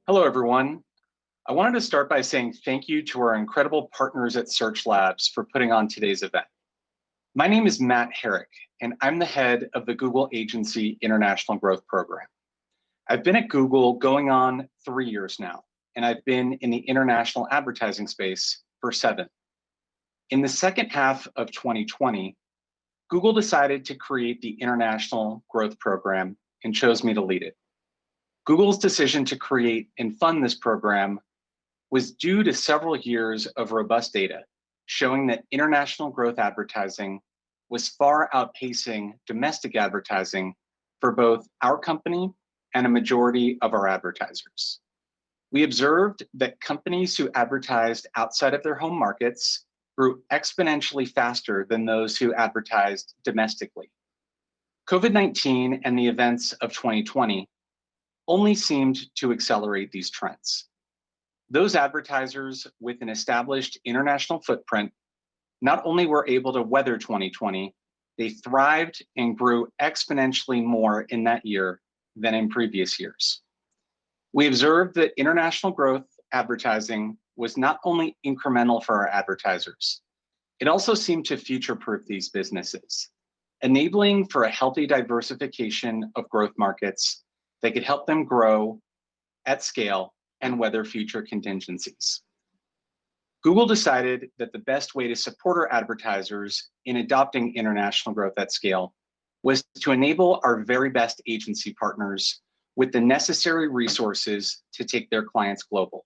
Hello, everyone. I wanted to start by saying thank you to our incredible partners at Search Labs for putting on today's event. My name is Matt Herrick, and I'm the head of the Google Agency International Growth Program. I've been at Google going on 3 years now, and I've been in the international advertising space for 7. In the second half of 2020, Google decided to create the International Growth Program and chose me to lead it. Google's decision to create and fund this program was due to several years of robust data showing that international growth advertising was far outpacing domestic advertising for both our company and a majority of our advertisers. We observed that companies who advertised outside of their home markets grew exponentially faster than those who advertised domestically. COVID-19 and the events of 2020 only seemed to accelerate these trends. Those advertisers with an established international footprint not only were able to weather 2020, they thrived and grew exponentially more in that year than in previous years. We observed that international growth advertising was not only incremental for our advertisers, it also seemed to future-proof these businesses, enabling for a healthy diversification of growth markets that could help them grow at scale and weather future contingencies. Google decided that the best way to support our advertisers in adopting international growth at scale was to enable our very best agency partners with the necessary resources to take their clients global.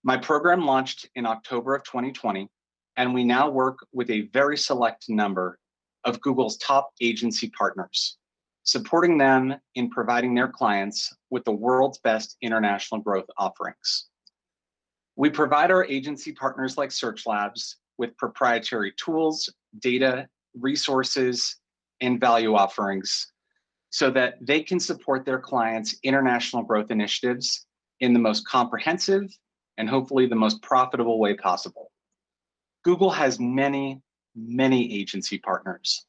My program launched in October of 2020, and we now work with a very select number of Google's top agency partners, supporting them in providing their clients with the world's best international growth offerings. We provide our agency partners like Search Labs with proprietary tools, data, resources, and value offerings so that they can support their clients' international growth initiatives in the most comprehensive and hopefully the most profitable way possible. Google has many agency partners.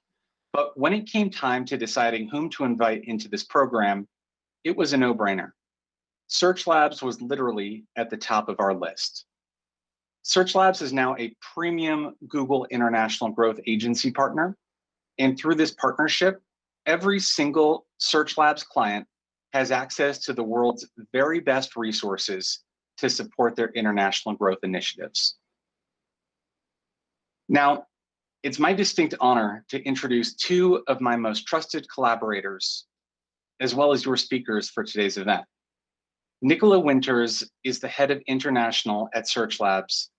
But when it came time to deciding whom to invite into this program, it was a no-brainer. Search Labs was literally at the top of our list. Search Labs is now a premium Google International Growth Agency partner. And through this partnership, every single Search Labs client has access to the world's very best resources to support their international growth initiatives. Now, it's my distinct honor to introduce 2 of my most trusted collaborators, as well as your speakers for today's event. Nicola Winters is the head of international at Search Labs,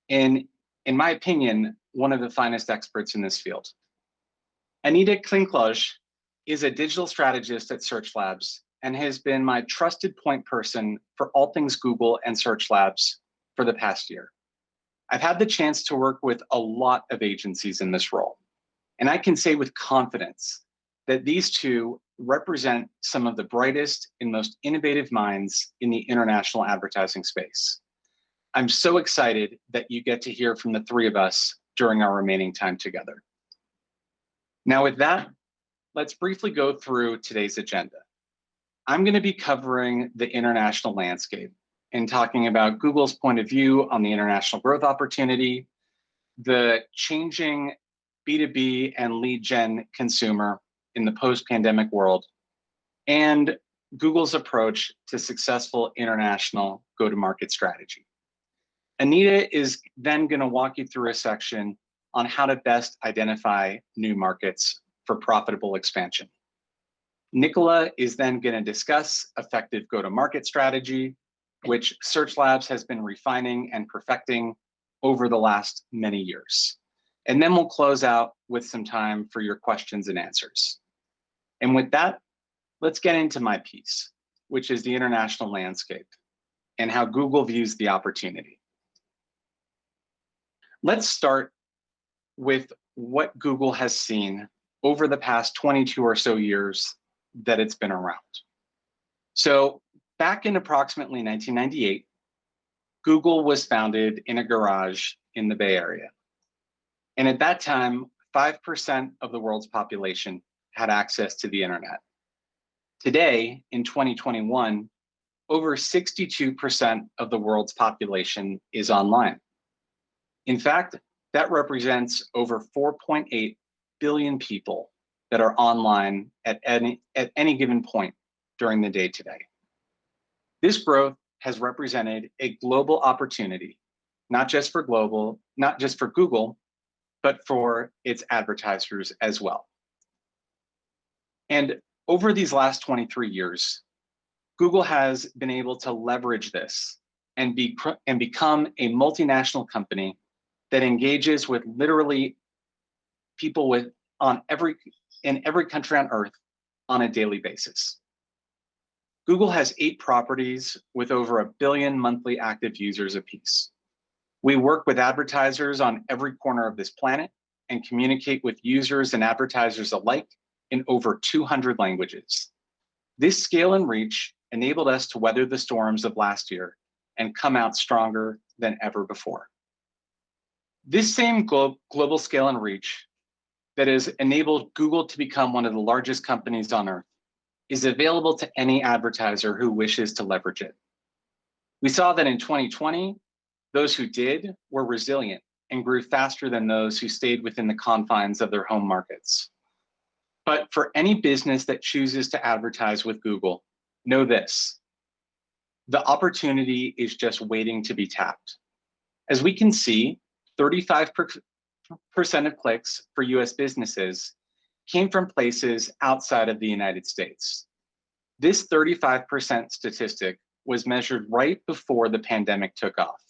and in my opinion, one of the finest experts in this field. Anita Klinkloj is a digital strategist at Search Labs and has been my trusted point person for all things Google and Search Labs for the past year. I've had the chance to work with a lot of agencies in this role, and I can say with confidence that these 2 represent some of the brightest and most innovative minds in the international advertising space. I'm so excited that you get to hear from the 3 of us during our remaining time together. Now with that, let's briefly go through today's agenda. I'm going to be covering the international landscape and talking about Google's point of view on the international growth opportunity, the changing B2B and lead gen consumer in the post-pandemic world, and Google's approach to successful international go-to-market strategy. Anita is then going to walk you through a section on how to best identify new markets for profitable expansion. Nicola is then going to discuss effective go-to-market strategy, which Search Labs has been refining and perfecting over the last many years. And then we'll close out with some time for your questions and answers. And with that, let's get into my piece, which is the international landscape and how Google views the opportunity. Let's start with what Google has seen over the past 22 or so years that it's been around. So back in approximately 1998, Google was founded in a garage in the Bay Area. And at that time, 5% of the world's population had access to the internet. Today, in 2021, over 62% of the world's population is online. In fact, that represents over 4.8 billion people that are online at any given point during the day today. This growth has represented a global opportunity, not just for Google, but for its advertisers as well. And over these last 23 years, Google has been able to leverage this and become a multinational company that engages with literally people in every country on Earth on a daily basis. Google has 8 properties with over 1 billion monthly active users apiece. We work with advertisers on every corner of this planet and communicate with users and advertisers alike in over 200 languages. This scale and reach enabled us to weather the storms of last year and come out stronger than ever before. This same global scale and reach that has enabled Google to become one of the largest companies on Earth is available to any advertiser who wishes to leverage it. We saw that in 2020, those who did were resilient and grew faster than those who stayed within the confines of their home markets. But for any business that chooses to advertise with Google, know this: the opportunity is just waiting to be tapped. As we can see, 35% of clicks for US businesses came from places outside of the United States. This 35% statistic was measured right before the pandemic took off.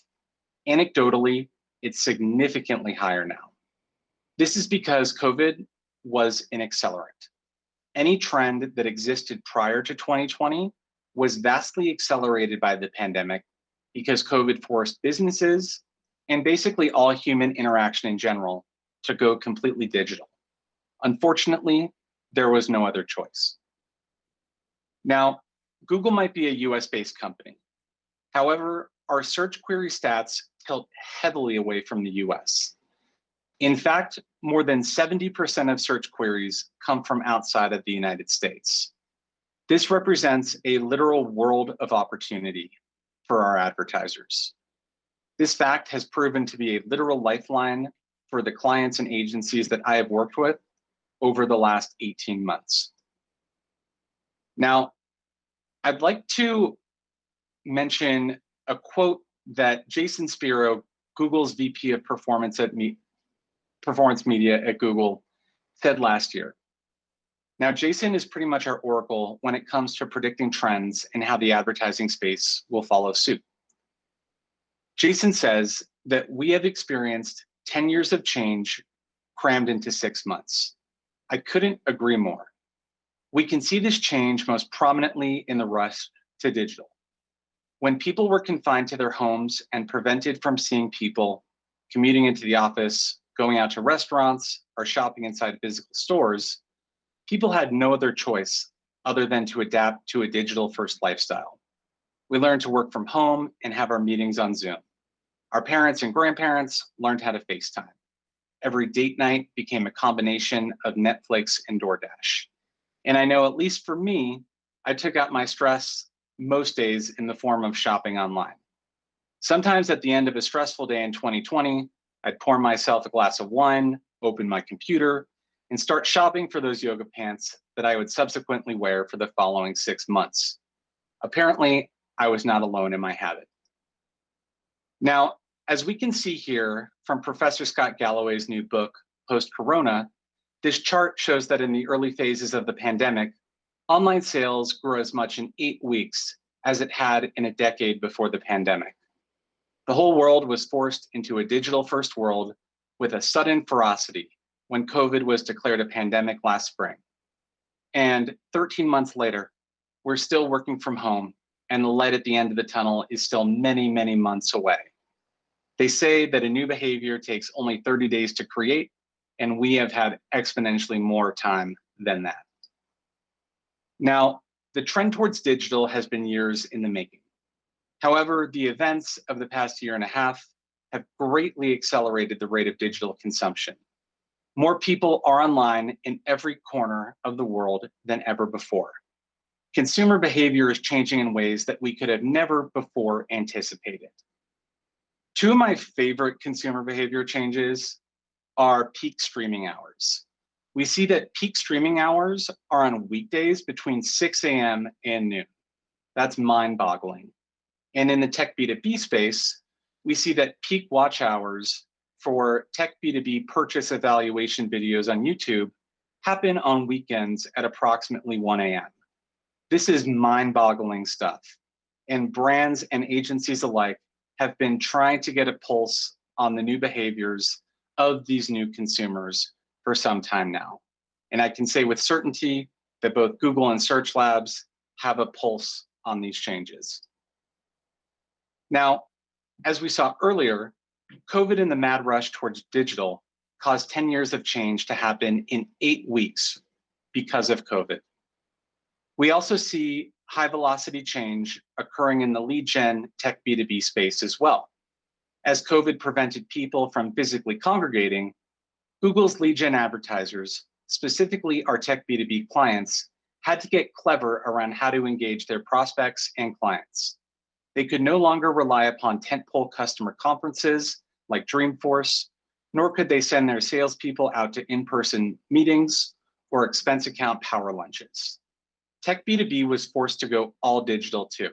Anecdotally, it's significantly higher now. This is because COVID was an accelerant. Any trend that existed prior to 2020 was vastly accelerated by the pandemic because COVID forced businesses and basically all human interaction in general to go completely digital. Unfortunately, there was no other choice. Now, Google might be a US-based company. However, our search query stats tilt heavily away from the US. In fact, more than 70% of search queries come from outside of the United States. This represents a literal world of opportunity for our advertisers. This fact has proven to be a literal lifeline for the clients and agencies that I have worked with over the last 18 months. Now, I'd like to mention a quote that Jason Spiro, Google's VP of Performance Media at Google, said last year. Now, Jason is pretty much our oracle when it comes to predicting trends and how the advertising space will follow suit. Jason says that we have experienced 10 years of change crammed into 6 months. I couldn't agree more. We can see this change most prominently in the rush to digital. When people were confined to their homes and prevented from seeing people, commuting into the office, going out to restaurants, or shopping inside physical stores, people had no other choice other than to adapt to a digital-first lifestyle. We learned to work from home and have our meetings on Zoom. Our parents and grandparents learned how to FaceTime. Every date night became a combination of Netflix and DoorDash. And I know, at least for me, I took out my stress most days in the form of shopping online. Sometimes at the end of a stressful day in 2020, I'd pour myself a glass of wine, open my computer, and start shopping for those yoga pants that I would subsequently wear for the following 6 months. Apparently, I was not alone in my habit. Now, as we can see here from Professor Scott Galloway's new book, Post-Corona, this chart shows that in the early phases of the pandemic, online sales grew as much in 8 weeks as it had in a decade before the pandemic. The whole world was forced into a digital-first world with a sudden ferocity when COVID was declared a pandemic last spring. And 13 months later, we're still working from home, and the light at the end of the tunnel is still many, many months away. They say that a new behavior takes only 30 days to create, and we have had exponentially more time than that. Now, the trend towards digital has been years in the making. However, the events of the past year and a half have greatly accelerated the rate of digital consumption. More people are online in every corner of the world than ever before. consumer behavior is changing in ways that we could have never before anticipated. Two of my favorite consumer behavior changes are peak streaming hours. We see that peak streaming hours are on weekdays between 6 a.m. and noon. That's mind-boggling. And in the tech B2B space, we see that peak watch hours for tech B2B purchase evaluation videos on YouTube happen on weekends at approximately 1 a.m. This is mind-boggling stuff. And brands and agencies alike have been trying to get a pulse on the new behaviors of these new consumers for some time now. And I can say with certainty that both Google and Search Labs have a pulse on these changes. Now, as we saw earlier, COVID and the mad rush towards digital caused 10 years of change to happen in 8 weeks because of COVID. We also see high velocity change occurring in the lead gen tech B2B space as well. As COVID prevented people from physically congregating, Google's lead gen advertisers, specifically our tech B2B clients, had to get clever around how to engage their prospects and clients. They could no longer rely upon tentpole customer conferences like Dreamforce, nor could they send their salespeople out to in-person meetings or expense account power lunches. Tech B2B was forced to go all digital too.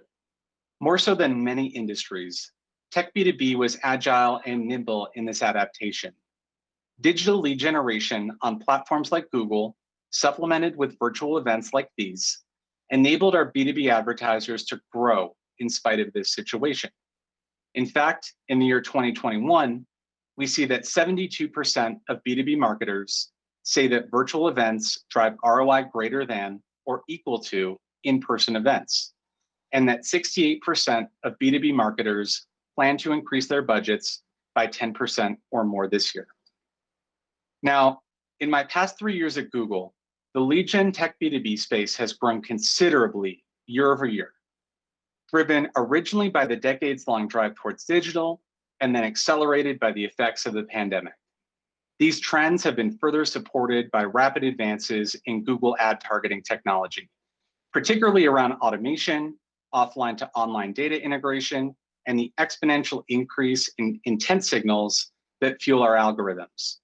More so than many industries, Tech B2B was agile and nimble in this adaptation. Digital lead generation on platforms like Google, supplemented with virtual events like these, enabled our B2B advertisers to grow in spite of this situation. In fact, in the year 2021, we see that 72% of B2B marketers say that virtual events drive ROI greater than or equal to in-person events, and that 68% of B2B marketers plan to increase their budgets by 10% or more this year. Now, in my past 3 years at Google, the lead gen tech B2B space has grown considerably year over year, driven originally by the decades-long drive towards digital and then accelerated by the effects of the pandemic. These trends have been further supported by rapid advances in Google ad targeting technology, particularly around automation, offline to online data integration, and the exponential increase in intent signals that fuel our algorithms.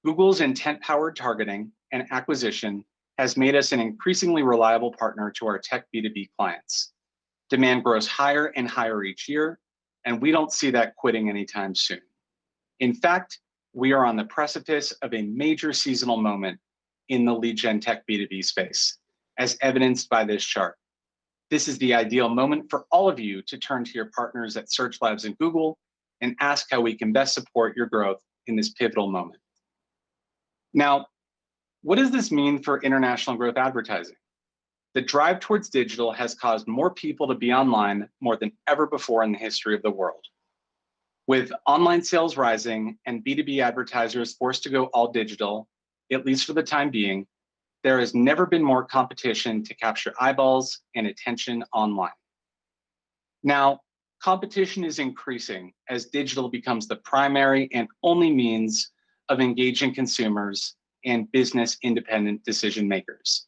Google's intent-powered targeting and acquisition has made us an increasingly reliable partner to our tech B2B clients. Demand grows higher and higher each year, and we don't see that quitting anytime soon. In fact, we are on the precipice of a major seasonal moment in the lead gen tech B2B space, as evidenced by this chart. This is the ideal moment for all of you to turn to your partners at Search Labs and Google and ask how we can best support your growth in this pivotal moment. Now, what does this mean for international growth advertising? The drive towards digital has caused more people to be online more than ever before in the history of the world. With online sales rising and B2B advertisers forced to go all digital, at least for the time being, there has never been more competition to capture eyeballs and attention online. Now, competition is increasing as digital becomes the primary and only means of engaging consumers and business independent decision makers.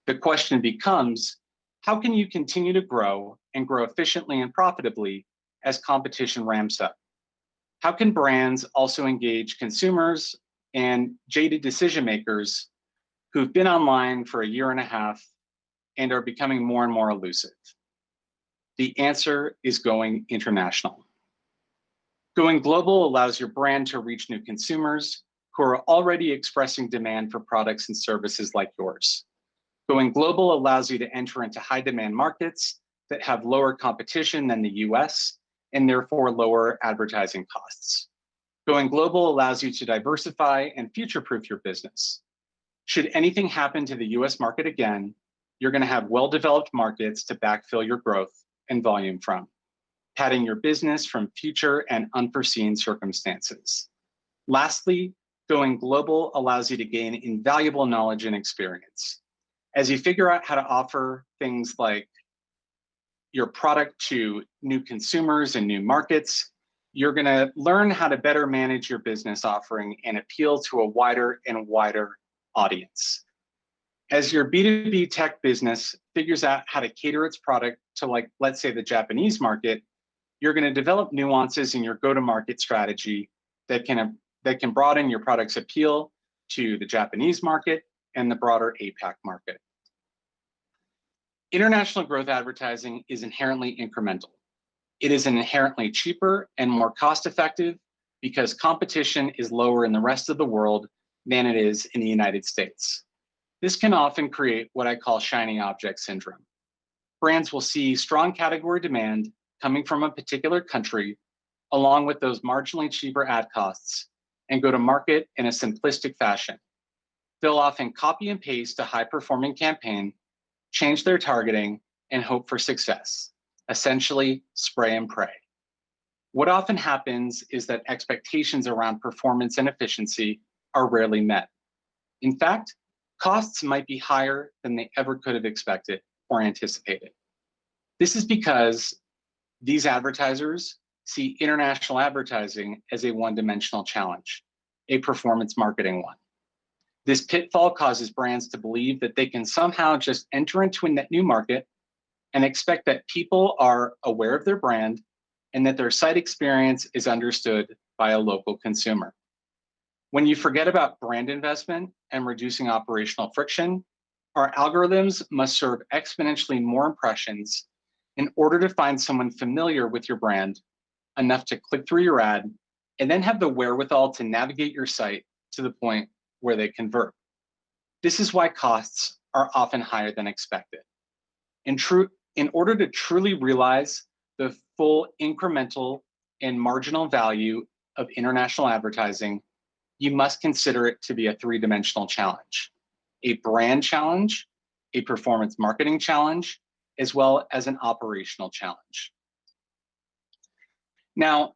The question becomes, how can you continue to grow and grow efficiently and profitably as competition ramps up? How can brands also engage consumers and jaded decision makers who've been online for a year and a half and are becoming more and more elusive? The answer is going international. Going global allows your brand to reach new consumers who are already expressing demand for products and services like yours. Going global allows you to enter into high demand markets that have lower competition than the US and therefore lower advertising costs. Going global allows you to diversify and future-proof your business. Should anything happen to the US market again, you're going to have well-developed markets to backfill your growth and volume from, padding your business from future and unforeseen circumstances. Lastly, going global allows you to gain invaluable knowledge and experience. As you figure out how to offer things like your product to new consumers and new markets, you're going to learn how to better manage your business offering and appeal to a wider and wider audience. As your B2B tech business figures out how to cater its product to, like, let's say the Japanese market, you're going to develop nuances in your go-to-market strategy that can broaden your product's appeal to the Japanese market and the broader APAC market. International growth advertising is inherently incremental. It is inherently cheaper and more cost-effective because competition is lower in the rest of the world than it is in the United States. This can often create what I call shiny object syndrome. Brands will see strong category demand coming from a particular country, along with those marginally cheaper ad costs, and go to market in a simplistic fashion. They'll often copy and paste a high-performing campaign, change their targeting, and hope for success. Essentially, spray and pray. What often happens is that expectations around performance and efficiency are rarely met. In fact, costs might be higher than they ever could have expected or anticipated. This is because these advertisers see international advertising as a one-dimensional challenge, a performance marketing one. This pitfall causes brands to believe that they can somehow just enter into a net new market and expect that people are aware of their brand and that their site experience is understood by a local consumer. When you forget about brand investment and reducing operational friction, our algorithms must serve exponentially more impressions in order to find someone familiar with your brand enough to click through your ad and then have the wherewithal to navigate your site to the point where they convert. This is why costs are often higher than expected. In order to truly realize the full incremental and marginal value of international advertising, you must consider it to be a three-dimensional challenge: a brand challenge, a performance marketing challenge, as well as an operational challenge. Now,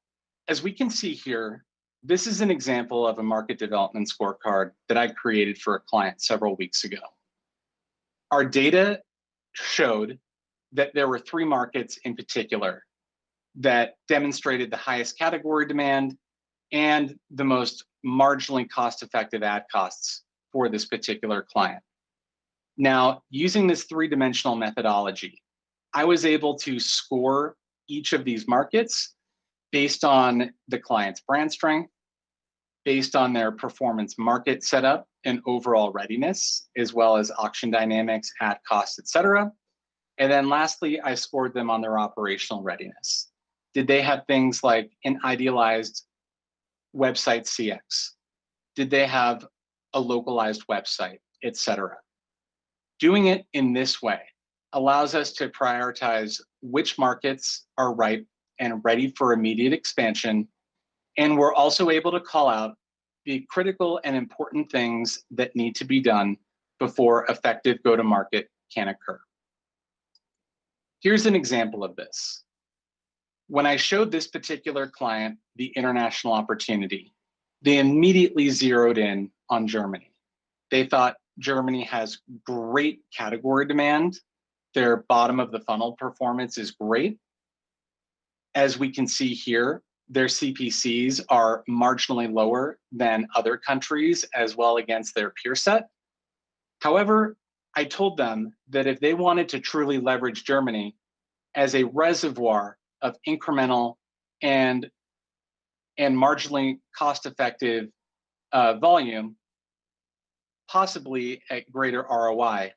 as we can see here, this is an example of a market development scorecard that I created for a client several weeks ago. Our data showed that there were 3 markets in particular that demonstrated the highest category demand and the most marginally cost-effective ad costs for this particular client. Now, using this 3-dimensional methodology, I was able to score each of these markets based on the client's brand strength, based on their performance market setup and overall readiness, as well as auction dynamics, ad costs, et cetera. And then lastly, I scored them on their operational readiness. Did they have things like an idealized website CX? Did they have a localized website, et cetera? Doing it in this way allows us to prioritize which markets are ripe and ready for immediate expansion. And we're also able to call out the critical and important things that need to be done before effective go-to-market can occur. Here's an example of this. When I showed this particular client the international opportunity, they immediately zeroed in on Germany. They thought Germany has great category demand. Their bottom of the funnel performance is great. As we can see here, their CPCs are marginally lower than other countries as well against their peer set. However, I told them that if they wanted to truly leverage Germany as a reservoir of incremental and marginally cost-effective volume, possibly at greater ROI,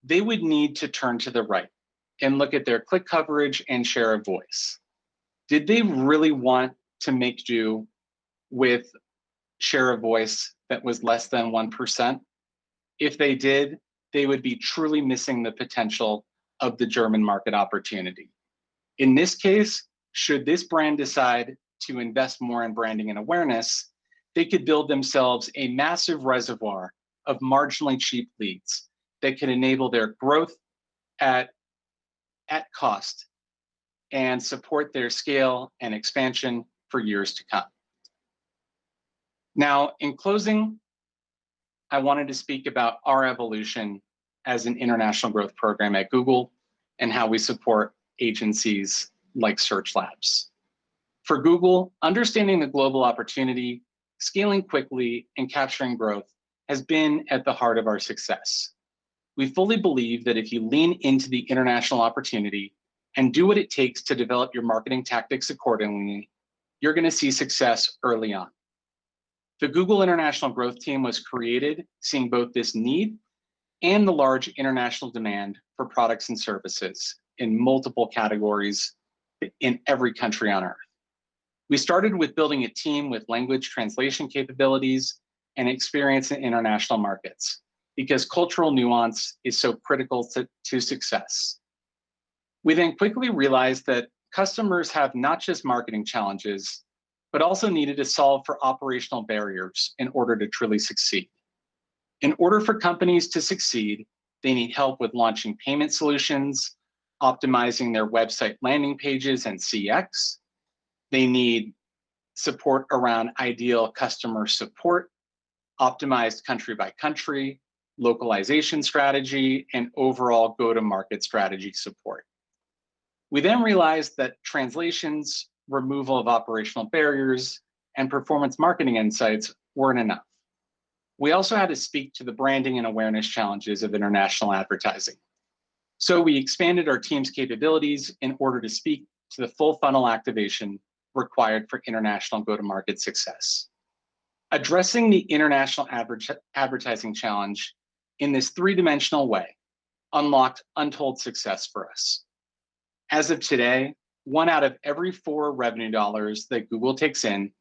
they would need to turn to the right and look at their click coverage and share of voice. Did they really want to make do with share of voice that was less than 1%? If they did, they would be truly missing the potential of the German market opportunity. In this case, should this brand decide to invest more in branding and awareness, they could build themselves a massive reservoir of marginally cheap leads that can enable their growth at cost and support their scale and expansion for years to come. Now, in closing, I wanted to speak about our evolution as an international growth program at Google and how we support agencies like Search Labs. For Google, understanding the global opportunity, scaling quickly, and capturing growth has been at the heart of our success. We fully believe that if you lean into the international opportunity and do what it takes to develop your marketing tactics accordingly, you're going to see success early on. The Google International Growth Team was created seeing both this need and the large international demand for products and services in multiple categories in every country on Earth. We started with building a team with language translation capabilities and experience in international markets, because cultural nuance is so critical to success. We then quickly realized that customers have not just marketing challenges, but also needed to solve for operational barriers in order to truly succeed. In order for companies to succeed, they need help with launching payment solutions, optimizing their website landing pages and CX. They need support around ideal customer support, optimized country by country, localization strategy, and overall go-to-market strategy support. We then realized that translations, removal of operational barriers, and performance marketing insights weren't enough. We also had to speak to the branding and awareness challenges of international advertising. So we expanded our team's capabilities in order to speak to the full funnel activation required for international go-to-market success. Addressing the international advertising challenge in this three-dimensional way unlocked untold success for us. As of today, 1 out of every 4 revenue dollars that Google takes in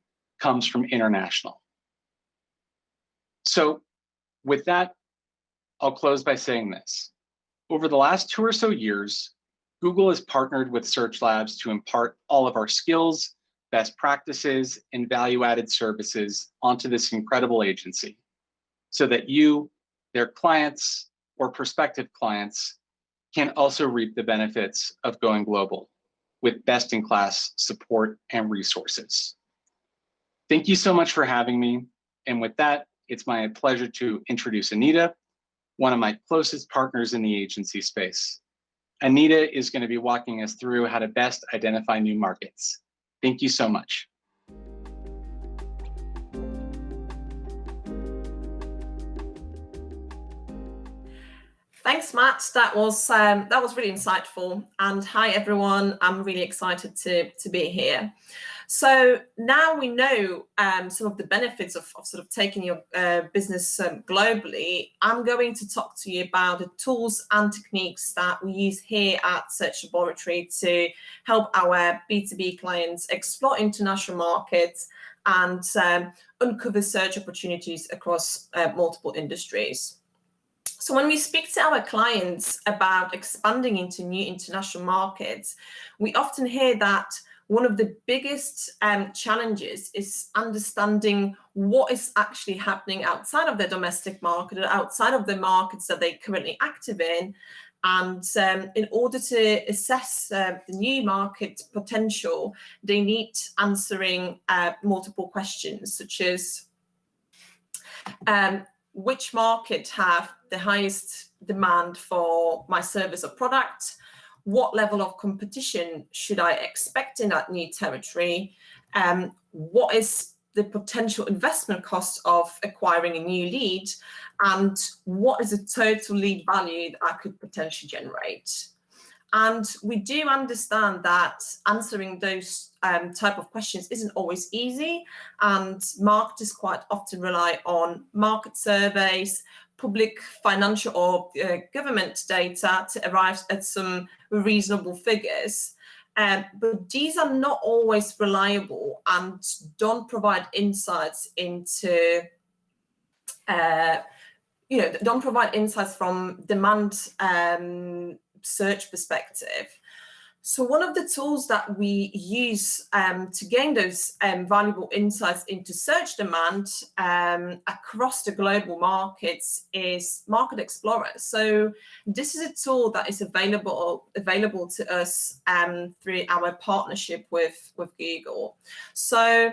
comes from international. So with that, I'll close by saying this. Over the last 2 or so years, Google has partnered with Search Labs to impart all of our skills, best practices, and value-added services onto this incredible agency so that you, their clients, or prospective clients can also reap the benefits of going global with best-in-class support and resources. Thank you so much for having me. And with that, it's my pleasure to introduce Anita, one of my closest partners in the agency space. Anita is going to be walking us through how to best identify new markets. Thank you so much. Thanks, Matt. That was really insightful. And hi, everyone. I'm really excited to be here. So now we know some of the benefits of sort of taking your business globally. I'm going to talk to you about the tools and techniques that we use here at Search Laboratory to help our B2B clients explore international markets and uncover search opportunities across multiple industries. So when we speak to our clients about expanding into new international markets, we often hear that one of the biggest challenges is understanding what is actually happening outside of their domestic market or outside of the markets that they're currently active in. And in order to assess the new market potential, they need answering multiple questions, such as which market have the highest demand for my service or product? What level of competition should I expect in that new territory? What is the potential investment cost of acquiring a new lead? And what is the total lead value that I could potentially generate? And we do understand that answering those type of questions isn't always easy, and marketers quite often rely on market surveys, public financial or government data to arrive at some reasonable figures. But these are not always reliable and don't provide insights into don't provide insights from demand search perspective. So one of the tools that we use to gain those valuable insights into search demand across the global markets is Market Explorer. So this is a tool that is available to us through our partnership with Google. So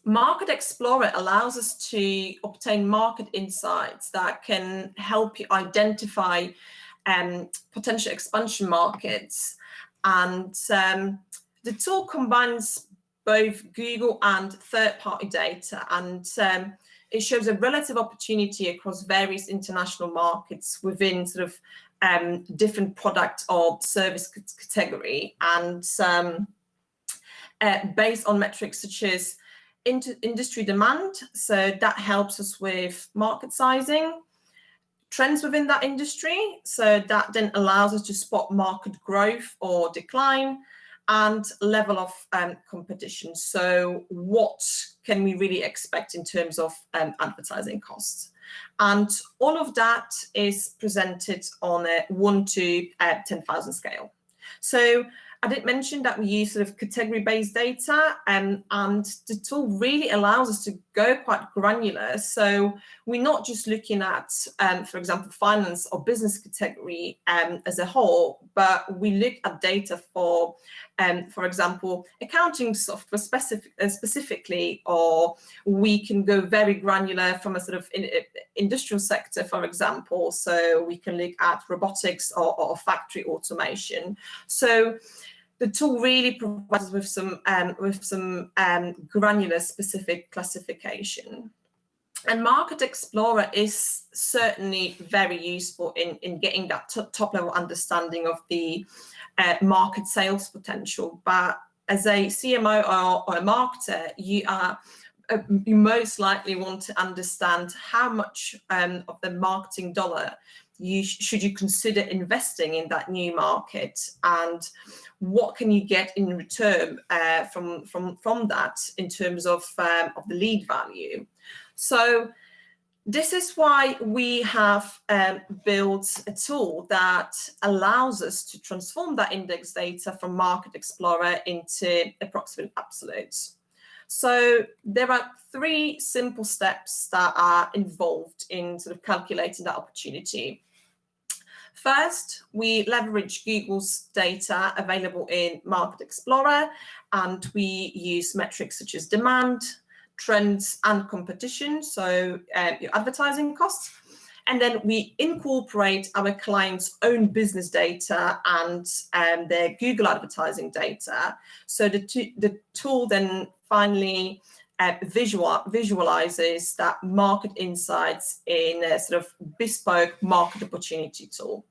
Market Explorer allows us to obtain market insights that can help you identify potential expansion markets. And the tool combines both Google and third-party data, and it shows a relative opportunity across various international markets within sort of different product or service category, and based on metrics such as industry demand. So that helps us with market sizing, trends within that industry. So that then allows us to spot market growth or decline, and level of competition. So what can we really expect in terms of advertising costs? And all of that is presented on a 1 to 10,000 scale. So I did mention that we use sort of category-based data, and the tool really allows us to go quite granular. So we're not just looking at, for example, finance or business category as a whole, but we look at data for example, accounting software specifically, or we can go very granular from a sort of industrial sector, for example. So we can look at robotics or factory automation. So the tool really provides with some granular specific classification. And Market Explorer is certainly very useful in getting that top level understanding of the market sales potential. But as a CMO or a marketer, you most likely want to understand how much of the marketing dollar should you consider investing in that new market, and what can you get in return from that in terms of the lead value. So this is why we have built a tool that allows us to transform that index data from Market Explorer into approximate absolutes. So there are 3 simple steps that are involved in sort of calculating that opportunity. First, we leverage Google's data available in Market Explorer, and we use metrics such as demand, trends, and competition, so your advertising costs. And then we incorporate our clients' own business data and their Google advertising data. So the tool then finally visualizes that market insights in a sort of bespoke market opportunity tool.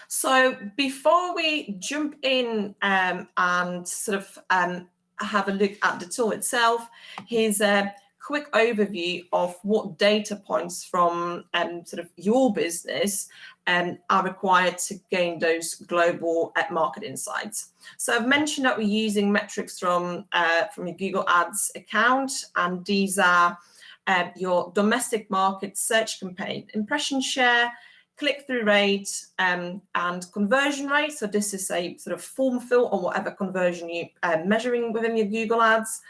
So before we jump in and sort of have a look at the tool itself, here's a quick overview of what data points from sort of your business are required to gain those global market insights. So I've mentioned that we're using metrics from your Google Ads account, and these are your domestic market search campaign impression share, click-through rate, and conversion rate. So this is a sort of form fill or whatever conversion you measuring within your Google Ads,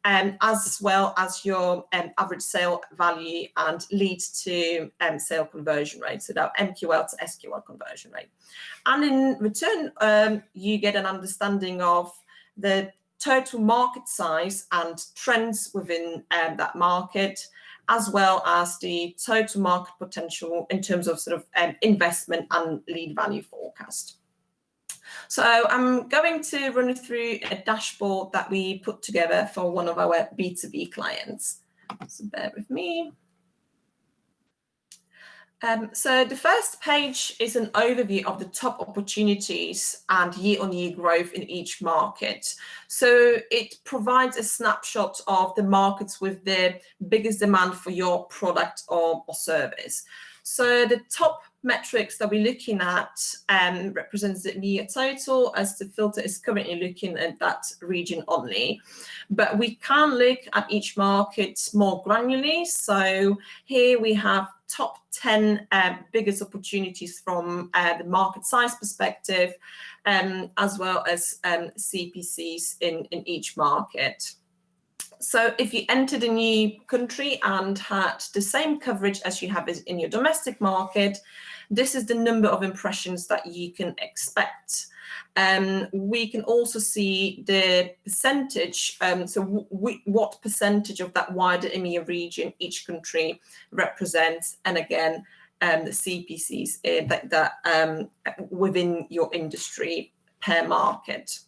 as well as your average sale value and lead to sale conversion rate, so that MQL to SQL conversion rate. And in return, you get an understanding of the total market size and trends within that market, as well as the total market potential in terms of sort of investment and lead value forecast. So I'm going to run through a dashboard that we put together for one of our B2B clients. So bear with me. So the first page is an overview of the top opportunities and year-on-year growth in each market. So it provides a snapshot of the markets with the biggest demand for your product or service. So the top metrics that we're looking at represents the near total, as the filter is currently looking at that region only. But we can look at each market more granularly. So here we have top 10 biggest opportunities from the market size perspective, as well as CPCs in each market. So if you entered a new country and had the same coverage as you have in your domestic market, this is the number of impressions that you can expect. We can also see the percentage, what percentage of that wider EMEA region each country represents, and again, the CPCs that within your industry per market.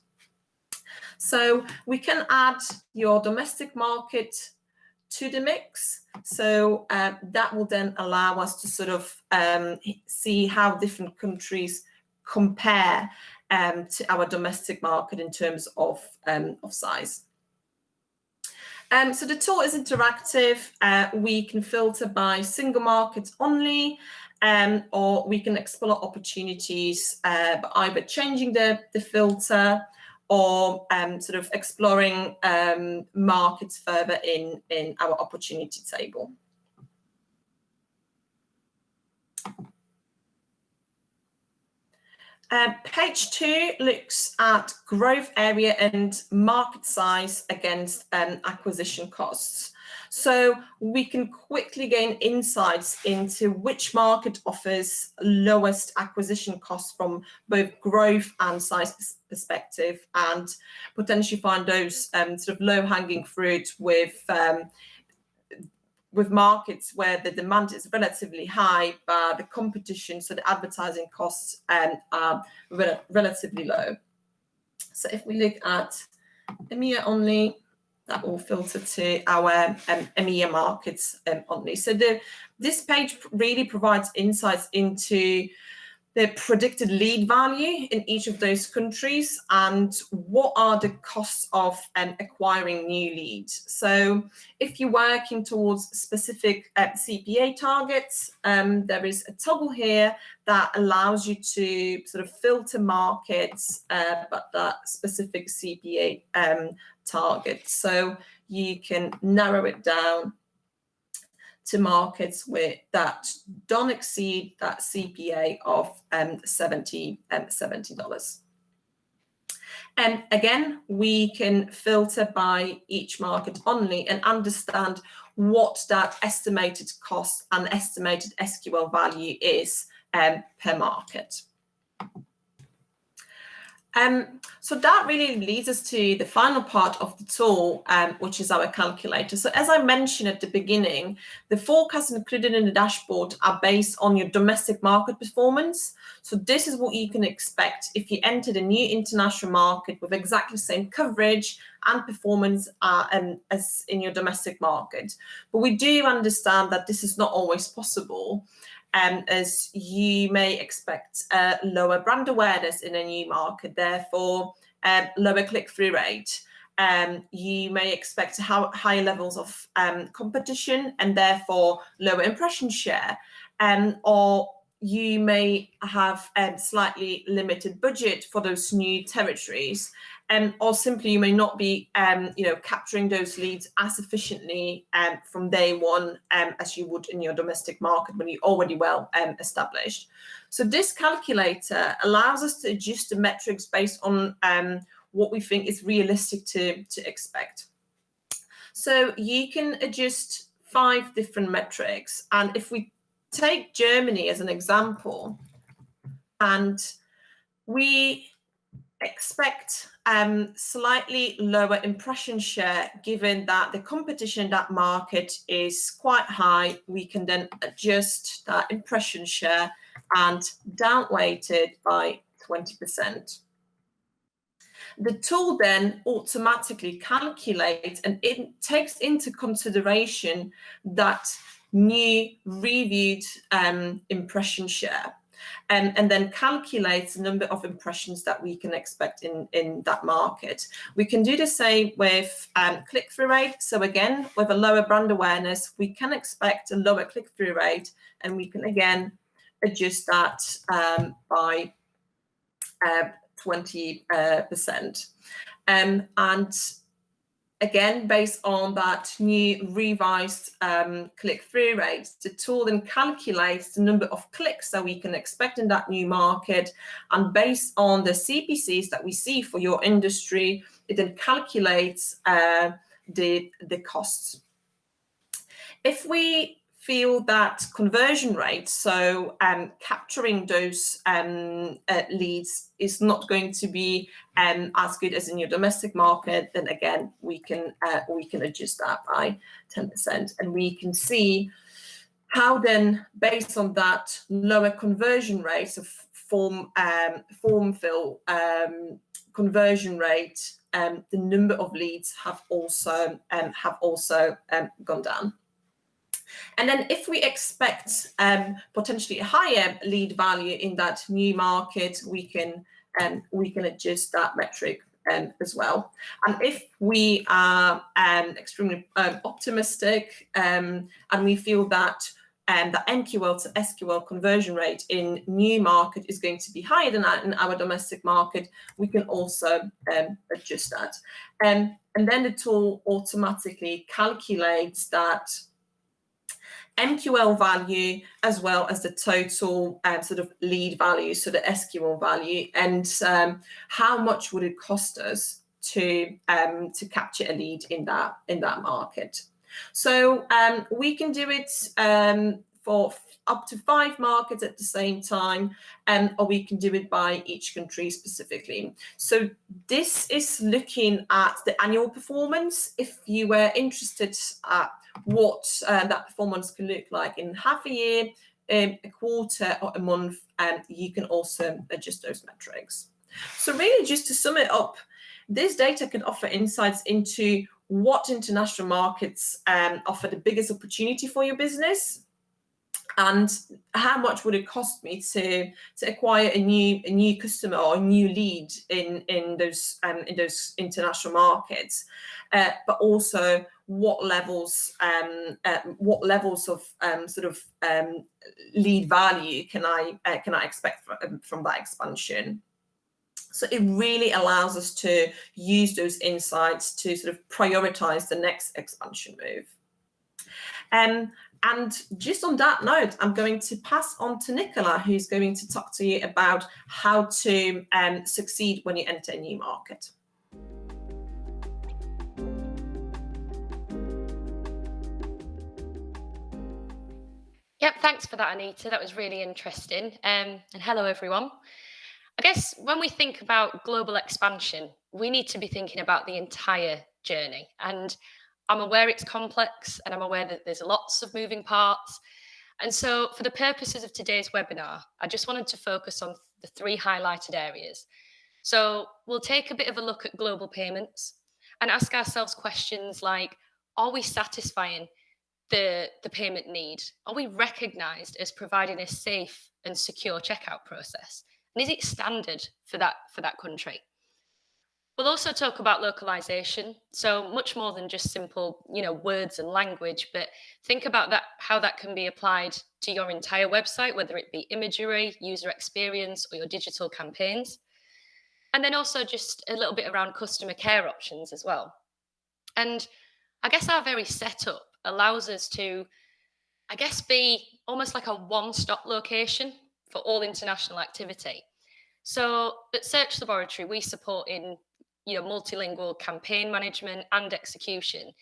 So we can add your domestic market to the mix. So that will then allow us to sort of see how different countries compare to our domestic market in terms of size. So the tool is interactive. We can filter by single markets only, or we can explore opportunities by either changing the filter or sort of exploring markets further in our opportunity table. Page 2 looks at growth area and market size against acquisition costs. So we can quickly gain insights into which market offers lowest acquisition costs from both growth and size perspective, and potentially find those sort of low-hanging fruit with markets where the demand is relatively high, but the competition, so the advertising costs are relatively low. So if we look at EMEA only, that will filter to our EMEA markets only. So this page really provides insights into the predicted lead value in each of those countries and what are the costs of acquiring new leads. So if you're working towards specific CPA targets, there is a toggle here that allows you to sort of filter markets, but that specific CPA target. So you can narrow it down to markets that don't exceed that CPA of $70. And again, we can filter by each market only and understand what that estimated cost and estimated SQL value is per market. So that really leads us to the final part of the tool, which is our calculator. So as I mentioned at the beginning, the forecasts included in the dashboard are based on your domestic market performance. So this is what you can expect if you entered a new international market with exactly the same coverage and performance as in your domestic market. But we do understand that this is not always possible. As you may expect lower brand awareness in a new market, therefore lower click-through rate. You may expect higher levels of competition and therefore lower impression share, or you may have slightly limited budget for those new territories, or simply you may not be capturing those leads as efficiently from day one as you would in your domestic market when you're already well established. So this calculator allows us to adjust the metrics based on what we think is realistic to expect. So you can adjust 5 different metrics, and if we take Germany as an example, and we expect slightly lower impression share, given that the competition in that market is quite high, we can then adjust that impression share and downweight it by 20%. The tool then automatically calculates and it takes into consideration that new reviewed impression share, and then calculates the number of impressions that we can expect in that market. We can do the same with click-through rate. So again, with a lower brand awareness, we can expect a lower click-through rate, and we can again adjust that by 20%. And again, based on that new revised click-through rate, the tool then calculates the number of clicks that we can expect in that new market. And based on the CPCs that we see for your industry, it then calculates the costs. If we feel that conversion rate, so capturing those leads is not going to be as good as in your domestic market, then again we can adjust that by 10%, and we can see how then, based on that lower conversion rate of form fill conversion rate, the number of leads have also gone down. And then if we expect potentially a higher lead value in that new market, we can adjust that metric as well. And if we are extremely optimistic and we feel that the MQL to SQL conversion rate in new market is going to be higher than that in our domestic market, we can also adjust that. And then the tool automatically calculates that MQL value as well as the total sort of lead value, so the SQL value, and how much would it cost us to capture a lead in that market. So we can do it for up to 5 markets at the same time, or we can do it by each country specifically. So this is looking at the annual performance. If you were interested at what that performance can look like in half a year, a quarter, or a month, you can also adjust those metrics. So really, just to sum it up, this data can offer insights into what international markets offer the biggest opportunity for your business, and how much would it cost me to acquire a new customer or a new lead in those international markets, but also what levels of lead value can I expect from that expansion. So it really allows us to use those insights to sort of prioritize the next expansion move. And just on that note, I'm going to pass on to Nicola, who's going to talk to you about how to succeed when you enter a new market. Yep, thanks for that, Anita. That was really interesting. And hello, everyone. I guess when we think about global expansion, we need to be thinking about the entire journey. And I'm aware it's complex, and I'm aware that there's lots of moving parts. And so for the purposes of today's webinar, I just wanted to focus on the 3 highlighted areas. So we'll take a bit of a look at global payments and ask ourselves questions like, are we satisfying the payment need? Are we recognized as providing a safe and secure checkout process? And is it standard for that country? We'll also talk about localization, so much more than just simple, words and language, but think about that, how that can be applied to your entire website, whether it be imagery, user experience, or your digital campaigns. And then also just a little bit around customer care options as well. And I guess our very setup allows us to, be almost like a one-stop location for all international activity. So at Search Laboratory, we support in multilingual campaign management and execution,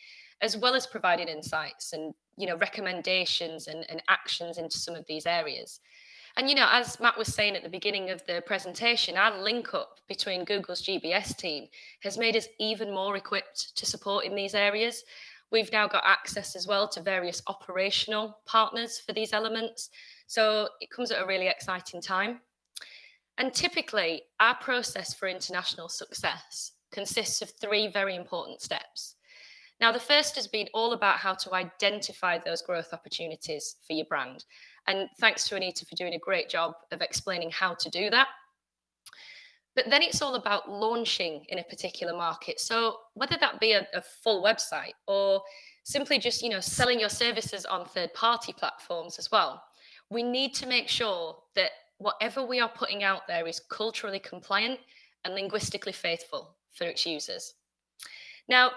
as well as providing insights and recommendations and actions into some of these areas. And as Matt was saying at the beginning of the presentation, our link up between Google's GBS team has made us even more equipped to support in these areas. We've now got access as well to various operational partners for these elements. So it comes at a really exciting time. And typically, our process for international success consists of 3 very important steps. Now, the first has been all about how to identify those growth opportunities for your brand. And thanks to Anita for doing a great job of explaining how to do that. But then it's all about launching in a particular market. So whether that be a full website or simply just, selling your services on third-party platforms as well, we need to make sure that whatever we are putting out there is culturally compliant and linguistically faithful for its users. Now,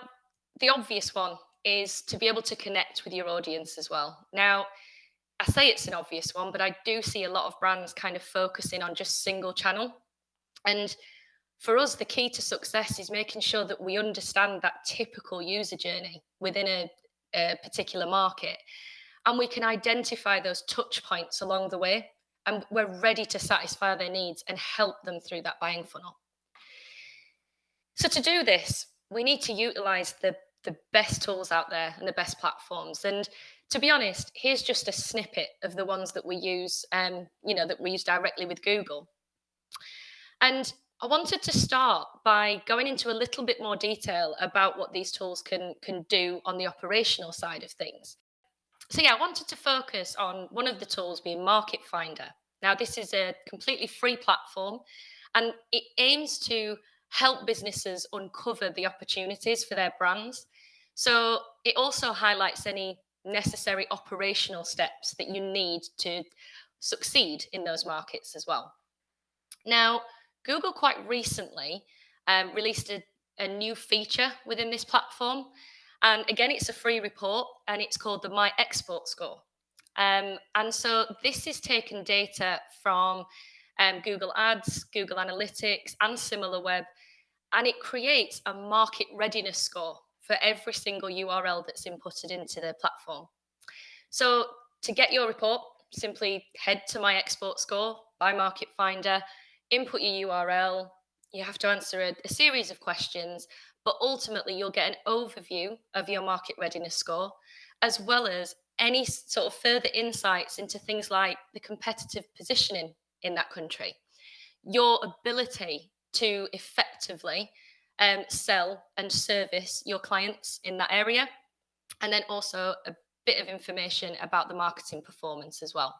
the obvious one is to be able to connect with your audience as well. Now, I say it's an obvious one, but I do see a lot of brands kind of focusing on just single channel. And for us, the key to success is making sure that we understand that typical user journey within a particular market. And we can identify those touch points along the way, and we're ready to satisfy their needs and help them through that buying funnel. So to do this, we need to utilize the best tools out there and the best platforms. And to be honest, here's just a snippet of the ones that we use, that we use directly with Google. And I wanted to start by going into a little bit more detail about what these tools can do on the operational side of things. So yeah, I wanted to focus on one of the tools being Market Finder. Now, this is a completely free platform and it aims to help businesses uncover the opportunities for their brands. So it also highlights any necessary operational steps that you need to succeed in those markets as well. Now, Google quite recently released a new feature within this platform. And again, it's a free report and it's called the My Export Score. And so this is taken data from Google Ads, Google Analytics, and SimilarWeb, and it creates a market readiness score for every single URL that's inputted into the platform. So to get your report, simply head to My Export Score by Market Finder, input your URL. You have to answer a series of questions, but ultimately you'll get an overview of your market readiness score, as well as any sort of further insights into things like the competitive positioning in that country, your ability to effectively sell and service your clients in that area, and then also a bit of information about the marketing performance as well.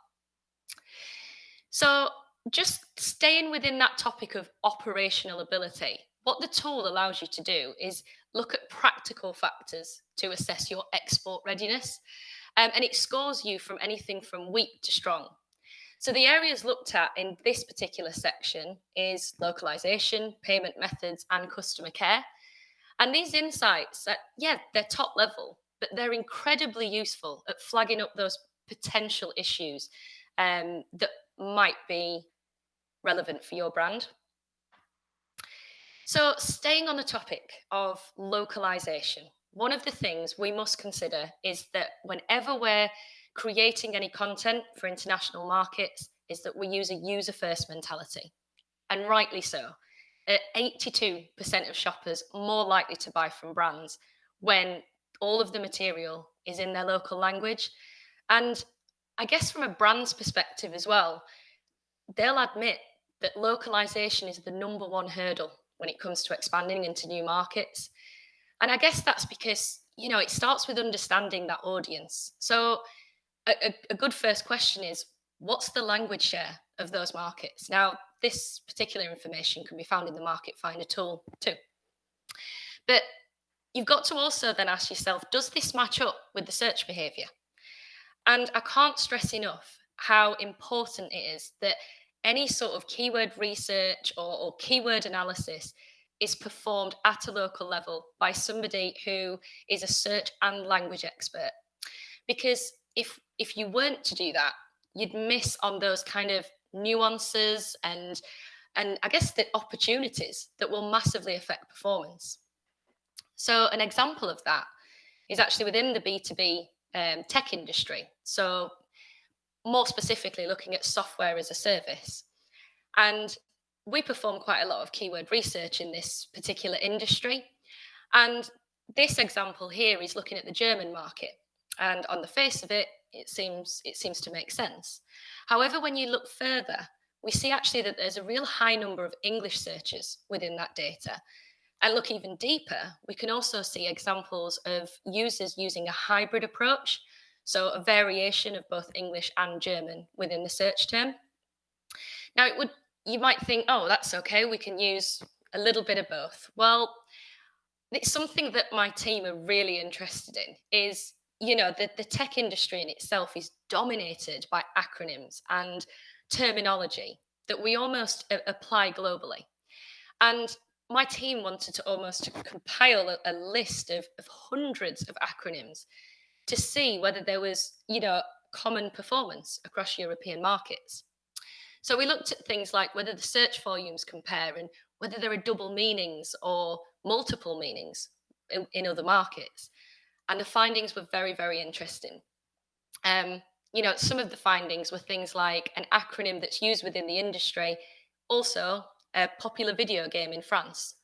So just staying within that topic of operational ability, what the tool allows you to do is look at practical factors to assess your export readiness. And it scores you from anything from weak to strong. So the areas looked at in this particular section is localization, payment methods, and customer care. And these insights, they're top level, but they're incredibly useful at flagging up those potential issues that might be relevant for your brand. So staying on the topic of localization, one of the things we must consider is that whenever we're creating any content for international markets, is that we use a user-first mentality, and rightly so. 82% of shoppers more likely to buy from brands when all of the material is in their local language. And I guess from a brand's perspective as well, they'll admit that localization is the number one hurdle when it comes to expanding into new markets. And I guess that's because, it starts with understanding that audience. So a good first question is, what's the language share of those markets? Now, this particular information can be found in the Market Finder tool too. But you've got to also then ask yourself, does this match up with the search behavior? And I can't stress enough how important it is that any sort of keyword research or keyword analysis is performed at a local level by somebody who is a search and language expert. Because if you weren't to do that, you'd miss on those kind of nuances and I guess the opportunities that will massively affect performance. So an example of that is actually within the B2B tech industry. So more specifically looking at software as a service. And we perform quite a lot of keyword research in this particular industry. And this example here is looking at the German market. And on the face of it, it seems to make sense. However, when you look further, we see actually that there's a real high number of English searches within that data. And look even deeper, we can also see examples of users using a hybrid approach, so a variation of both English and German within the search term. Now, you might think, oh, that's okay, we can use a little bit of both. Well, it's something that my team are really interested in is, the tech industry in itself is dominated by acronyms and terminology that we almost apply globally. And my team wanted to almost compile a list of hundreds of acronyms to see whether there was, common performance across European markets. So we looked at things like whether the search volumes compare and whether there are double meanings or multiple meanings in other markets. And the findings were very, very interesting. Some of the findings were things like an acronym that's used within the industry, also a popular video game in France.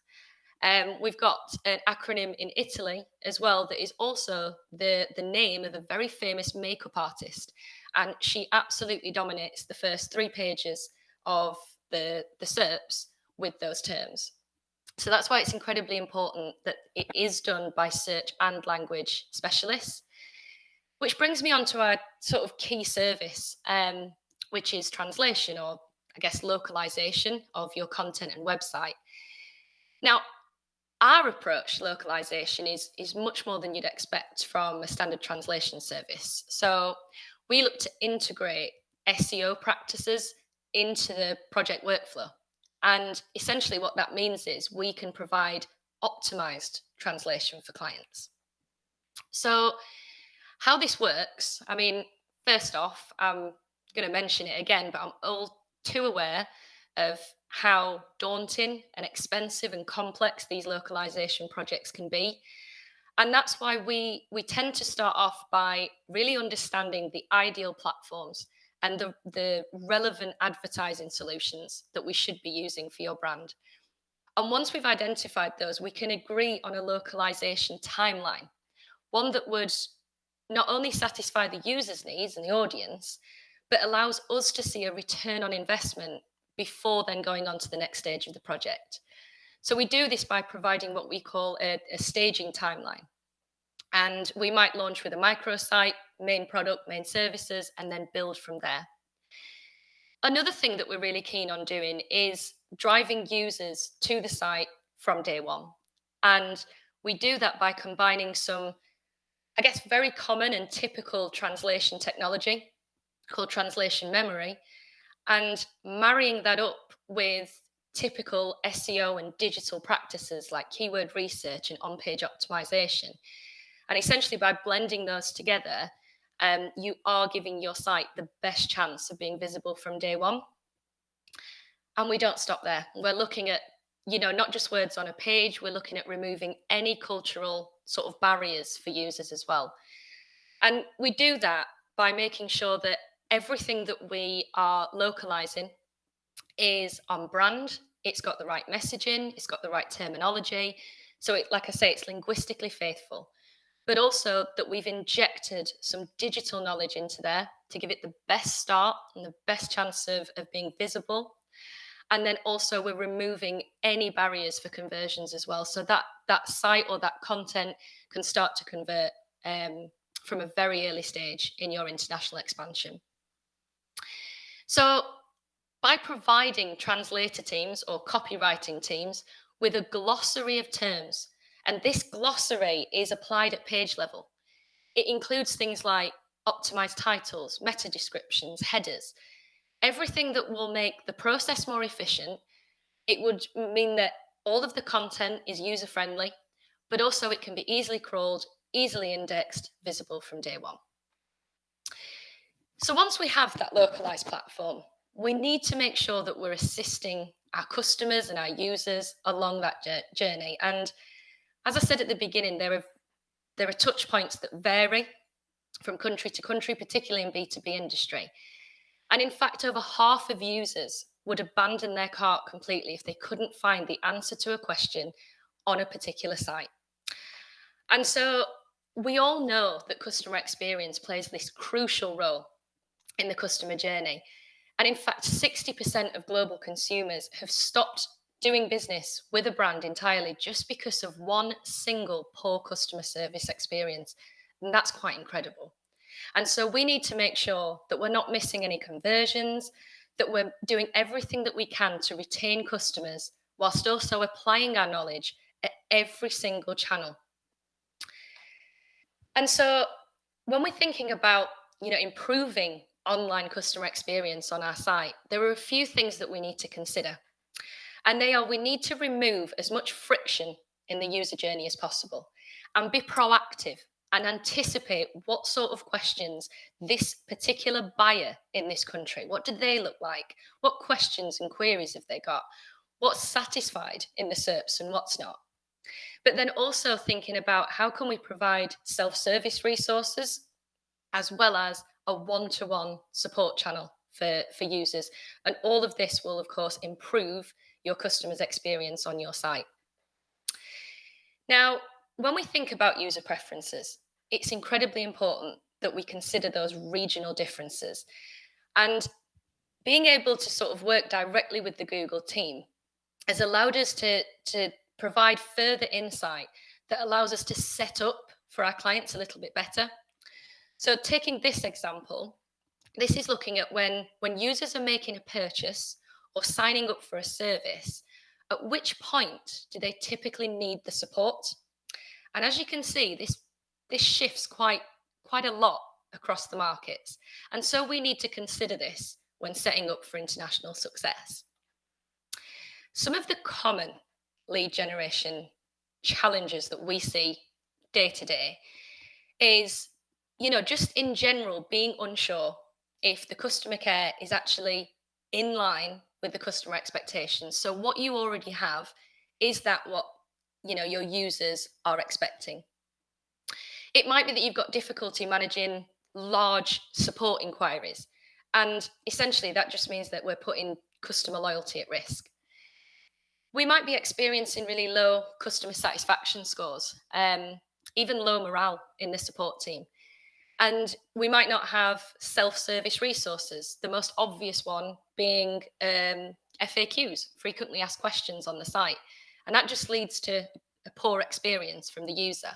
We've got an acronym in Italy as well that is also the name of a very famous makeup artist. And she absolutely dominates the first 3 pages of the SERPs with those terms. So that's why it's incredibly important that it is done by search and language specialists, which brings me on to our sort of key service, which is translation, or I guess localization of your content and website. Now, our approach, localization, is much more than you'd expect from a standard translation service. So we look to integrate SEO practices into the project workflow. And essentially what that means is we can provide optimized translation for clients. So how this works, I mean, first off, I'm going to mention it again, but I'm all too aware of how daunting and expensive and complex these localization projects can be. And that's why we tend to start off by really understanding the ideal platforms and the relevant advertising solutions that we should be using for your brand. And once we've identified those, we can agree on a localization timeline, one that would not only satisfy the user's needs and the audience, but allows us to see a return on investment before then going on to the next stage of the project. So we do this by providing what we call a staging timeline. And we might launch with a microsite, main product, main services, and then build from there. Another thing that we're really keen on doing is driving users to the site from day one. And we do that by combining some, I guess, very common and typical translation technology called translation memory, and marrying that up with typical SEO and digital practices like keyword research and on-page optimization. And essentially by blending those together, you are giving your site the best chance of being visible from day one. And we don't stop there. We're looking at, not just words on a page, we're looking at removing any cultural sort of barriers for users as well. And we do that by making sure that everything that we are localizing is on brand, it's got the right messaging, it's got the right terminology. So like I say, it's linguistically faithful, but also that we've injected some digital knowledge into there to give it the best start and the best chance of being visible. And then also we're removing any barriers for conversions as well. So that site or that content can start to convert from a very early stage in your international expansion. So by providing translator teams or copywriting teams with a glossary of terms, and this glossary is applied at page level, it includes things like optimized titles, meta descriptions, headers, everything that will make the process more efficient. It would mean that all of the content is user-friendly, but also it can be easily crawled, easily indexed, visible from day one. So once we have that localized platform, we need to make sure that we're assisting our customers and our users along that journey. And as I said at the beginning, there are touch points that vary from country to country, particularly in B2B industry. And in fact, over half of users would abandon their cart completely if they couldn't find the answer to a question on a particular site. And so we all know that customer experience plays this crucial role in the customer journey. And in fact, 60% of global consumers have stopped doing business with a brand entirely just because of one single poor customer service experience. And that's quite incredible. And so we need to make sure that we're not missing any conversions, that we're doing everything that we can to retain customers whilst also applying our knowledge at every single channel. And so when we're thinking about, improving online customer experience on our site, there are a few things that we need to consider. And they are, we need to remove as much friction in the user journey as possible and be proactive and anticipate what sort of questions this particular buyer in this country, what do they look like? What questions and queries have they got? What's satisfied in the SERPs and what's not? But then also thinking about how can we provide self-service resources as well as a one-to-one support channel for users. And all of this will, of course, improve your customer's experience on your site. Now, when we think about user preferences, it's incredibly important that we consider those regional differences. And being able to sort of work directly with the Google team has allowed us to provide further insight that allows us to set up for our clients a little bit better. So taking this example, this is looking at when users are making a purchase or signing up for a service, at which point do they typically need the support? And as you can see, this shifts quite a lot across the markets. And so we need to consider this when setting up for international success. Some of the common lead generation challenges that we see day to day is, just in general, being unsure if the customer care is actually in line with the customer expectations. So what you already have, is that what your users are expecting? It might be that you've got difficulty managing large support inquiries, and essentially that just means that we're putting customer loyalty at risk. We might be experiencing really low customer satisfaction scores, even low morale in the support team. And we might not have self-service resources, the most obvious one being FAQs, frequently asked questions on the site. And that just leads to a poor experience from the user,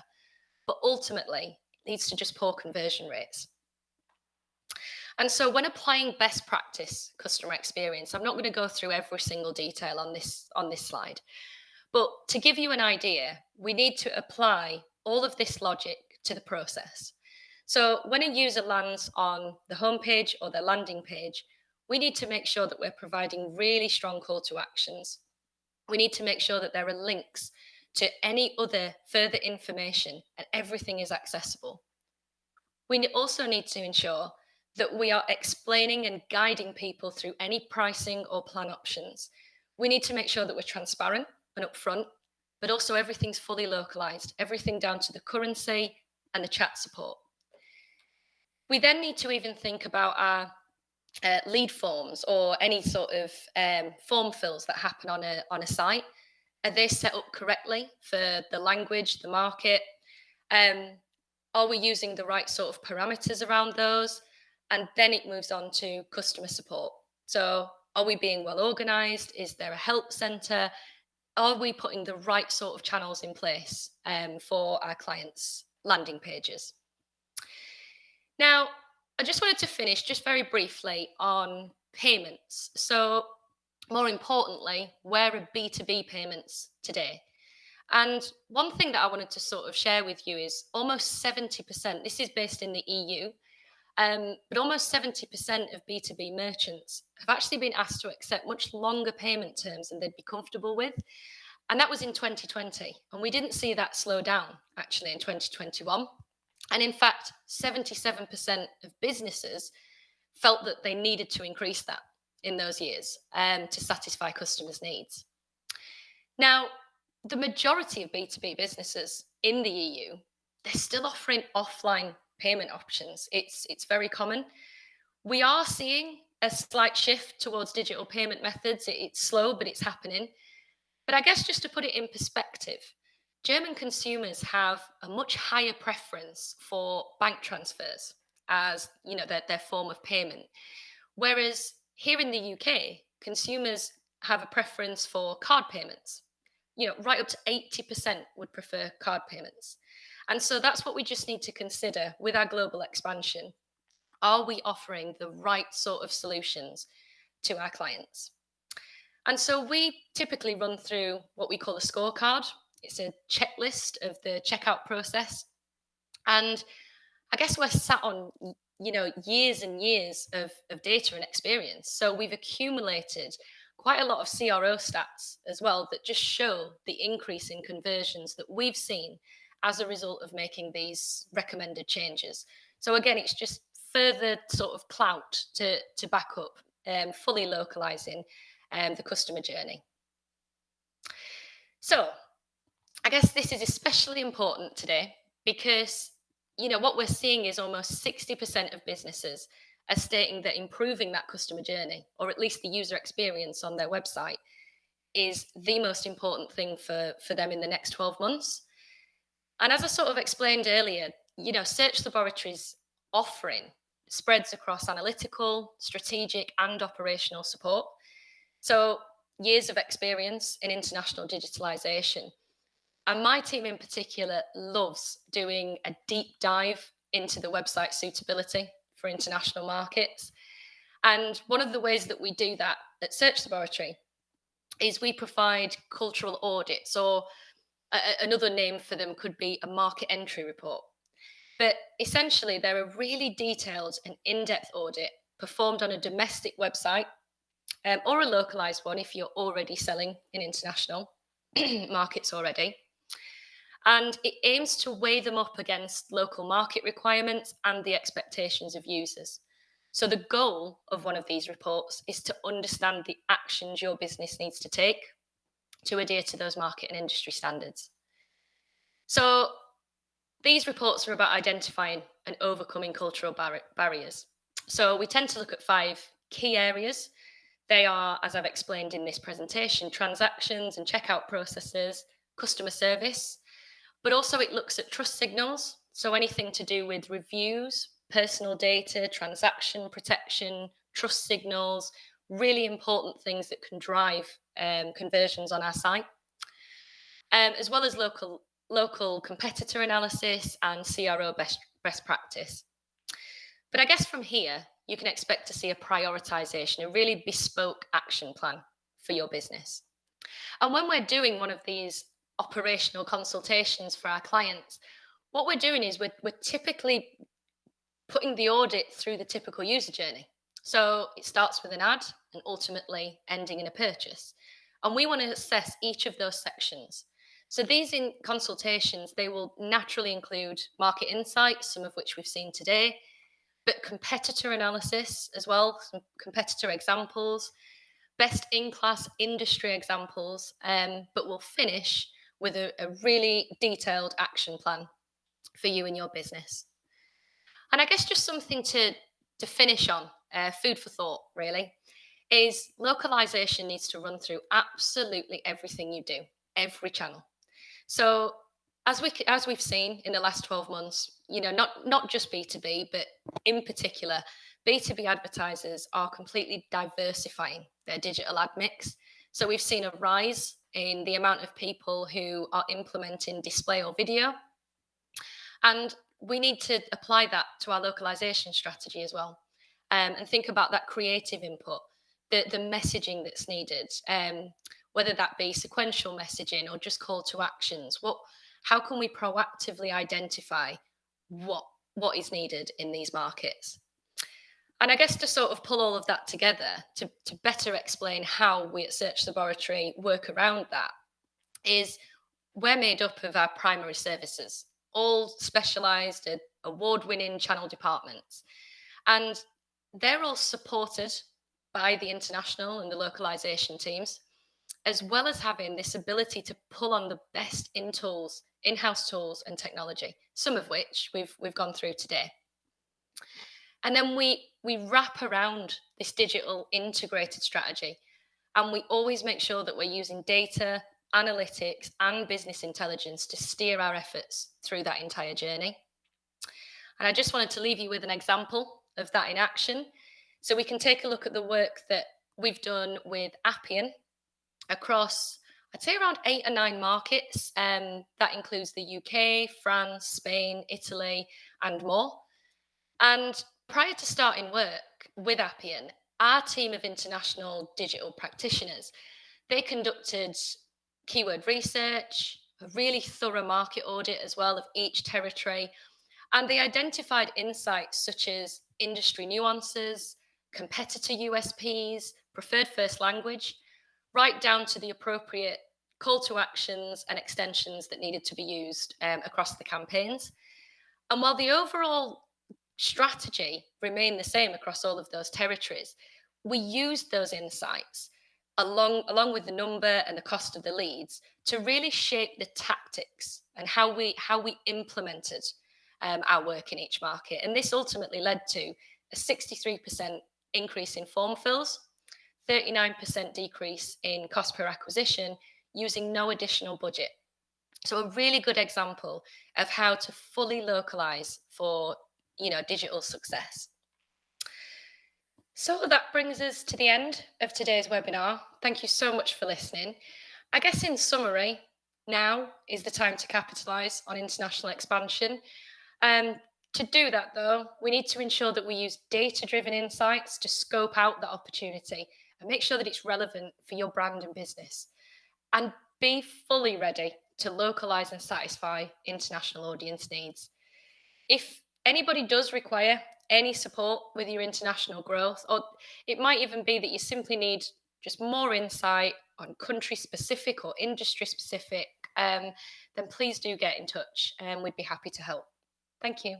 but ultimately leads to just poor conversion rates. And so when applying best practice customer experience, I'm not going to go through every single detail on this slide, but to give you an idea, we need to apply all of this logic to the process. So when a user lands on the homepage or their landing page, we need to make sure that we're providing really strong call to actions. We need to make sure that there are links to any other further information and everything is accessible. We also need to ensure that we are explaining and guiding people through any pricing or plan options. We need to make sure that we're transparent and upfront, but also everything's fully localized, everything down to the currency and the chat support. We then need to even think about our lead forms or any sort of form fills that happen on a site. Are they set up correctly for the language, the market? Are we using the right sort of parameters around those? And then it moves on to customer support. So are we being well organized? Is there a help center? Are we putting the right sort of channels in place for our clients' landing pages? Now, I just wanted to finish just very briefly on payments. So more importantly, where are B2B payments today? And one thing that I wanted to sort of share with you is almost 70%, this is based in the EU, but almost 70% of B2B merchants have actually been asked to accept much longer payment terms than they'd be comfortable with. And that was in 2020. And we didn't see that slow down actually in 2021. And in fact, 77% of businesses felt that they needed to increase that in those years to satisfy customers' needs. Now, the majority of B2B businesses in the EU, they're still offering offline payment options. It's very common. We are seeing a slight shift towards digital payment methods. It's slow, but it's happening. But I guess just to put it in perspective, German consumers have a much higher preference for bank transfers as their form of payment. Whereas here in the UK, consumers have a preference for card payments. Right up to 80% would prefer card payments. And so that's what we just need to consider with our global expansion. Are we offering the right sort of solutions to our clients? And so we typically run through what we call a scorecard. It's a checklist of the checkout process. And I guess we're sat on, years and years of data and experience. So we've accumulated quite a lot of CRO stats as well that just show the increase in conversions that we've seen as a result of making these recommended changes. So again, it's just further sort of clout to back up fully localizing the customer journey. So I guess this is especially important today because, what we're seeing is almost 60% of businesses are stating that improving that customer journey, or at least the user experience on their website, is the most important thing for them in the next 12 months. And as I sort of explained earlier, Search Laboratories' offering spreads across analytical, strategic, and operational support. So years of experience in international digitalization. And my team in particular loves doing a deep dive into the website suitability for international markets. And one of the ways that we do that at Search Laboratory is we provide cultural audits, or another name for them could be a market entry report. But essentially, they're a really detailed and in-depth audit performed on a domestic website, or a localized one if you're already selling in international markets already. And it aims to weigh them up against local market requirements and the expectations of users. So the goal of one of these reports is to understand the actions your business needs to take to adhere to those market and industry standards. So these reports are about identifying and overcoming cultural barriers. So we tend to look at 5 key areas. They are, as I've explained in this presentation, transactions and checkout processes, customer service, but also it looks at trust signals. So anything to do with reviews, personal data, transaction protection, trust signals, really important things that can drive conversions on our site, as well as local competitor analysis and CRO best practice. But I guess from here, you can expect to see a prioritization, a really bespoke action plan for your business. And when we're doing one of these operational consultations for our clients, what we're doing is we're typically putting the audit through the typical user journey. So it starts with an ad and ultimately ending in a purchase. And we want to assess each of those sections. So these consultations, they will naturally include market insights, some of which we've seen today, but competitor analysis as well, some competitor examples, best in class industry examples, but we'll finish with a really detailed action plan for you and your business. And I guess just something to finish on, food for thought really, is localization needs to run through absolutely everything you do, every channel. So as we've seen in the last 12 months, not just B2B, but in particular, B2B advertisers are completely diversifying their digital ad mix. So we've seen a rise in the amount of people who are implementing display or video. And we need to apply that to our localization strategy as well, and think about that creative input, the messaging that's needed, whether that be sequential messaging or just call to actions. How can we proactively identify what is needed in these markets? And I guess to sort of pull all of that together to better explain how we at Search Laboratory work around that, is we're made up of our primary services, all specialized and award-winning channel departments. And they're all supported by the international and the localization teams, as well as having this ability to pull on the best in-house tools and technology, some of which we've gone through today. And then we wrap around this digital integrated strategy, and we always make sure that we're using data, analytics, and business intelligence to steer our efforts through that entire journey. And I just wanted to leave you with an example of that in action. So we can take a look at the work that we've done with Appian across, I'd say, around 8 or 9 markets. That includes the UK, France, Spain, Italy, and more. And prior to starting work with Appian, our team of international digital practitioners, they conducted keyword research, a really thorough market audit as well of each territory, and they identified insights such as industry nuances, competitor USPs, preferred first language, right down to the appropriate call to actions and extensions that needed to be used across the campaigns. And while the overall strategy remained the same across all of those territories, we used those insights along with the number and the cost of the leads to really shape the tactics and how we implemented our work in each market. And this ultimately led to a 63% increase in form fills, 39% decrease in cost per acquisition using no additional budget. So a really good example of how to fully localize for digital success. So that brings us to the end of today's webinar. Thank you so much for listening. I guess in summary, now is the time to capitalise on international expansion. To do that, though, we need to ensure that we use data-driven insights to scope out that opportunity and make sure that it's relevant for your brand and business. And be fully ready to localise and satisfy international audience needs. If anybody does require any support with your international growth, or it might even be that you simply need just more insight on country specific or industry specific, then please do get in touch and we'd be happy to help. Thank you.